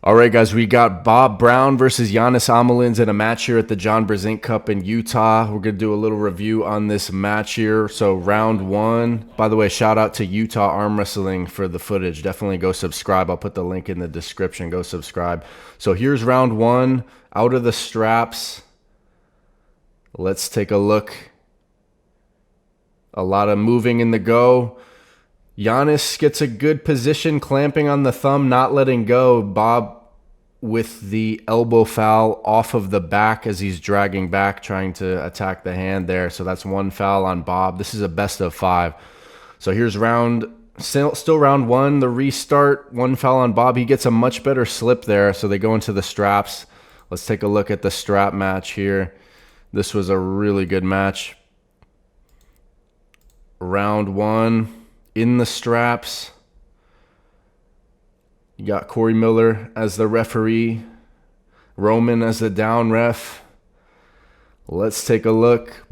All right, guys, we got Bob Brown versus Janis Amolins in a match here at the John Brzenk Cup in Utah. We're going to do a little review on this match here. So round one, by the way, shout out to Utah Arm Wrestling for the footage. Definitely go subscribe. I'll put the link in the description. Go subscribe. So here's round one, out of the straps. Let's take a look. A lot of moving in the go. Janis gets a good position, clamping on the thumb, not letting go. Bob with the elbow foul off of the back as he's dragging back, trying to attack the hand there. So that's one foul on Bob. This is a best of 5. So here's still round one, the restart. One foul on Bob. He gets a much better slip there, so they go into the straps. Let's take a look at the strap match here. This was a really good match. Round one. In the straps, you got Corey Miller as the referee, Roman as the down ref. Let's take a look.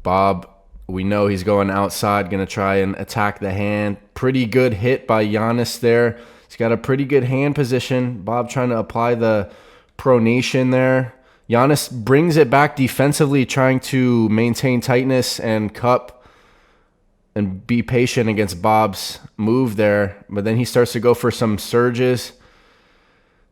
Bob, we know he's going outside, going to try and attack the hand. Pretty good hit by Janis there. He's got a pretty good hand position. Bob trying to apply the pronation there. Janis brings it back defensively, trying to maintain tightness and cup and be patient against Bob's move there. But then he starts to go for some surges.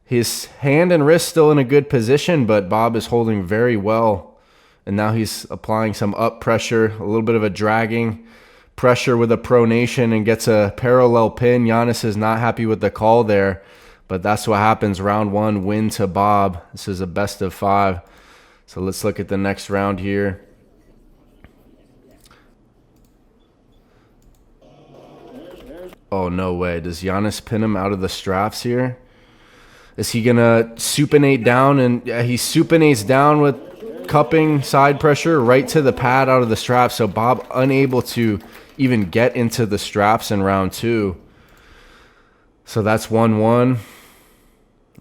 His hand and wrist still in a good position, but Bob is holding very well. And now he's applying some up pressure, a little bit of a dragging pressure with a pronation, and gets a parallel pin. Janis is not happy with the call there, but that's what happens. Round one, win to Bob. This is a best of 5. So let's look at the next round here. Oh, no way. Does Janis pin him out of the straps here? Is he going to supinate down? And he supinates down with cupping, side pressure, right to the pad out of the straps. So Bob unable to even get into the straps in round 2. So that's 1-1.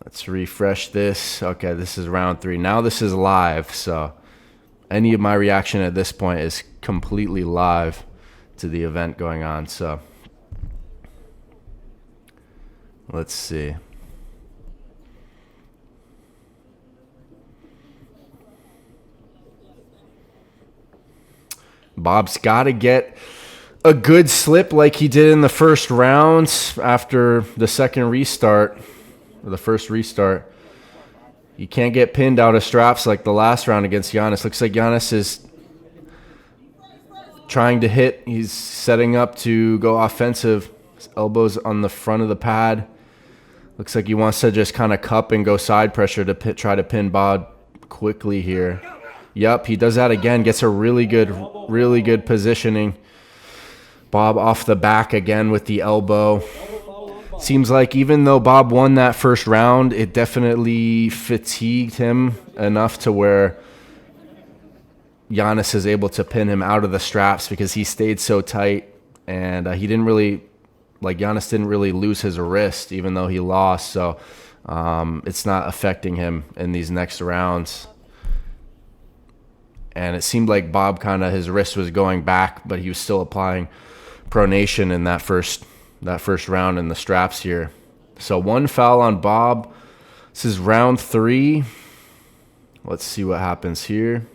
Let's refresh this. Okay, this is round 3. Now this is live. So any of my reaction at this point is completely live to the event going on. So let's see. Bob's got to get a good slip like he did in the first round after the second restart, or the first restart. He can't get pinned out of straps like the last round against Janis. Looks like Janis is trying to hit. He's setting up to go offensive. His elbows on the front of the pad. Looks like he wants to just kind of cup and go side pressure to try to pin Bob quickly here. Yep, he does that again. Gets a really good positioning. Bob off the back again with the elbow. Seems like even though Bob won that first round, it definitely fatigued him enough to where Janis is able to pin him out of the straps because he stayed so tight, and he didn't really... Janis didn't really lose his wrist, even though he lost. So it's not affecting him in these next rounds. And it seemed like Bob his wrist was going back, but he was still applying pronation in that first round in the straps here. So one foul on Bob. This is round 3. Let's see what happens here.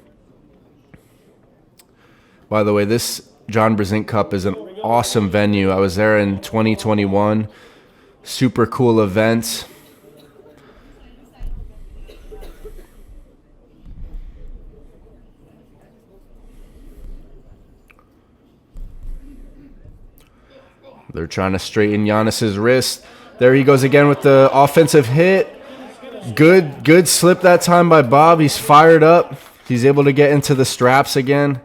By the way, this John Brzenk Cup is an awesome venue. I was there in 2021. Super cool event. They're trying to straighten Janis's wrist. There he goes again with the offensive hit. Good slip that time by Bob. He's fired up. He's able to get into the straps again.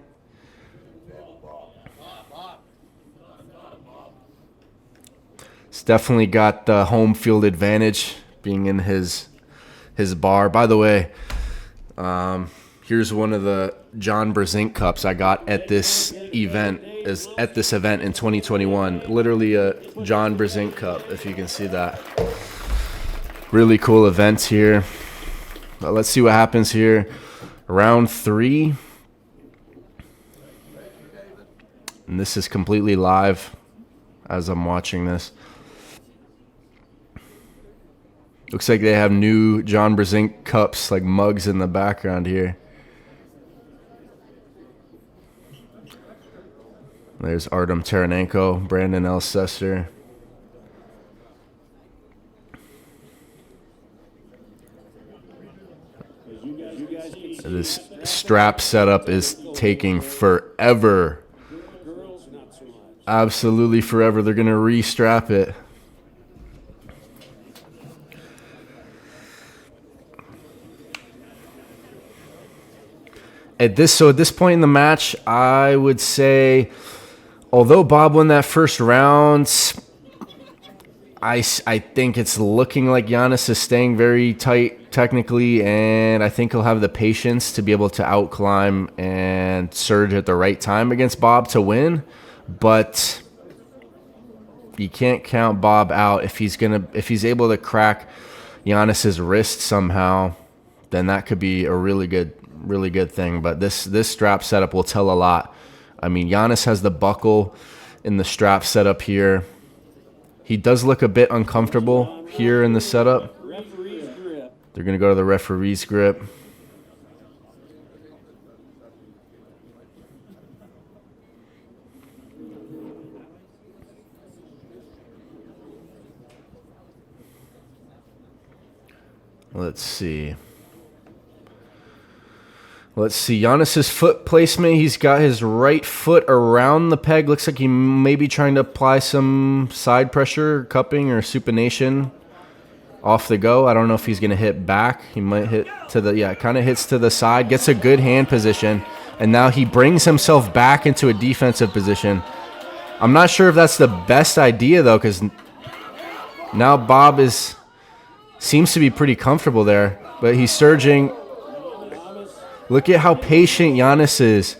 He's definitely got the home field advantage being in his bar. By the way, here's one of the John Brzenk Cups I got at this event. At this event in 2021. Literally a John Brzenk Cup, if you can see that. Really cool events here. But let's see what happens here. Round 3. And this is completely live as I'm watching this. Looks like they have new John Brezink cups, like mugs in the background here. There's Artem Taranenko, Brandon Elsesser. This strap setup is taking forever. Absolutely forever. They're going to re-strap it. At this point in the match, I would say, although Bob won that first round, I think it's looking like Janis is staying very tight technically, and I think he'll have the patience to be able to outclimb and surge at the right time against Bob to win. But you can't count Bob out. If he's able to crack Janis's wrist somehow, then that could be a really good thing. But this strap setup will tell a lot. I mean, Janis has the buckle in the strap setup here. He does look a bit uncomfortable here in the setup. They're going to go to the referee's grip. Let's see. Janis's foot placement. He's got his right foot around the peg. Looks like he may be trying to apply some side pressure, cupping, or supination off the go. I don't know if he's going to hit back. He might hit to the, kind of hits to the side. Gets a good hand position. And now he brings himself back into a defensive position. I'm not sure if that's the best idea, though, because now Bob seems to be pretty comfortable there. But he's surging. Look at how patient Janis is.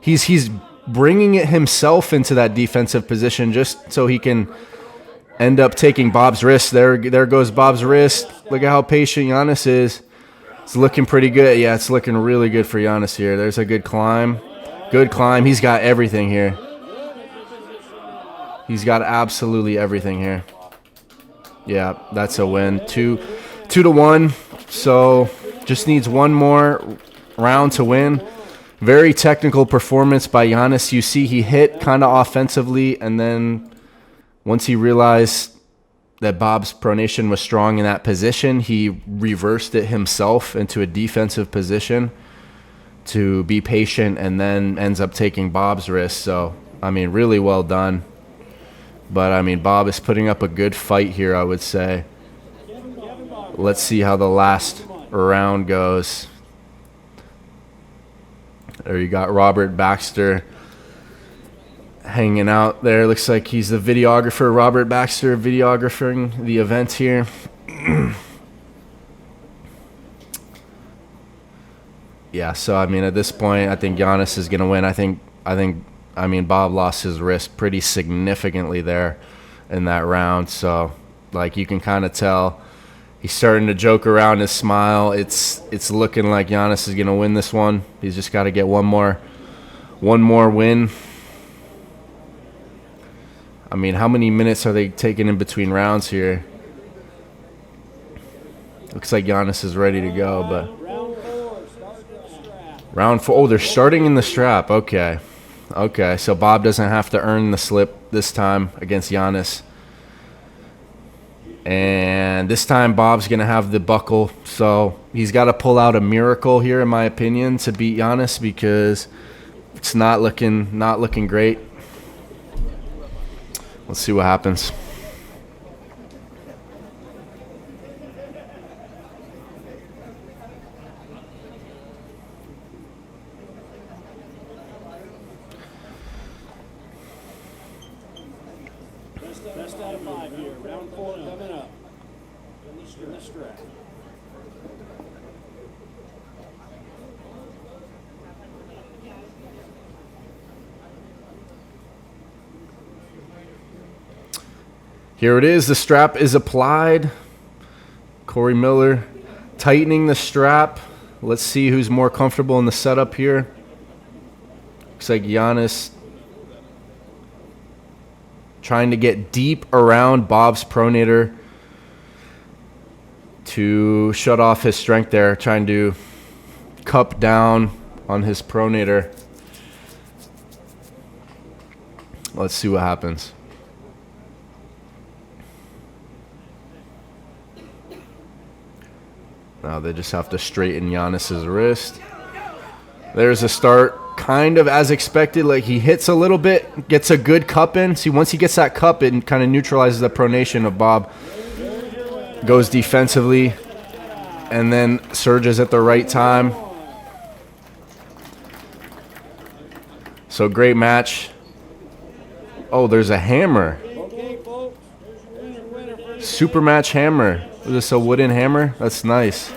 He's bringing it himself into that defensive position just so he can end up taking Bob's wrist. There goes Bob's wrist. Look at how patient Janis is. It's looking pretty good. Yeah, it's looking really good for Janis here. There's a good climb. Good climb. He's got everything here. He's got absolutely everything here. Yeah, that's a win. 2-1. So just needs one more round to win. Very technical performance by Janis. You see he hit kind of offensively, and then once he realized that Bob's pronation was strong in that position, he reversed it himself into a defensive position to be patient, and then ends up taking Bob's wrist. So, I mean, really well done. But, I mean, Bob is putting up a good fight here, I would say. Let's see how the last round goes. There you got Robert Baxter hanging out there. Looks like he's the videographer. Robert Baxter videographing the event here. Yeah, so I mean, at this point, I think Janis is going to win. I mean, Bob lost his wrist pretty significantly there in that round. So, like, you can kind of tell he's starting to joke around his smile. It's looking like Janis is going to win this one. He's just got to get one more win. I mean, how many minutes are they taking in between rounds here? Looks like Janis is ready to go, but round 4. Oh, they're starting in the strap. Okay, so Bob doesn't have to earn the slip this time against Janis. And this time Bob's going to have the buckle. So he's got to pull out a miracle here, in my opinion, to beat Janis, because it's not looking great. Let's see what happens. Best out of 5 here. Round 4 coming up. In the strap. Here it is. The strap is applied. Corey Miller tightening the strap. Let's see who's more comfortable in the setup here. Looks like Janis trying to get deep around Bob's pronator. to shut off his strength there, trying to cup down on his pronator. Let's see what happens. Now they just have to straighten Janis's wrist. There's a start, kind of as expected. Like, he hits a little bit, gets a good cup in. See, once he gets that cup, it kind of neutralizes the pronation of Bob. Goes defensively and then surges at the right time. So great match. Oh, there's a hammer. Super match hammer. Is this a wooden hammer? That's nice.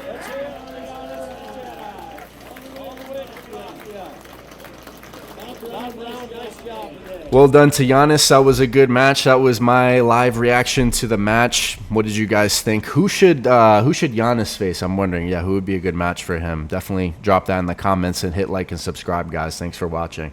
Well done to Janis. That was a good match. That was my live reaction to the match. What did you guys think? Who should Janis face? I'm wondering. Yeah, who would be a good match for him? Definitely drop that in the comments and hit like and subscribe, guys. Thanks for watching.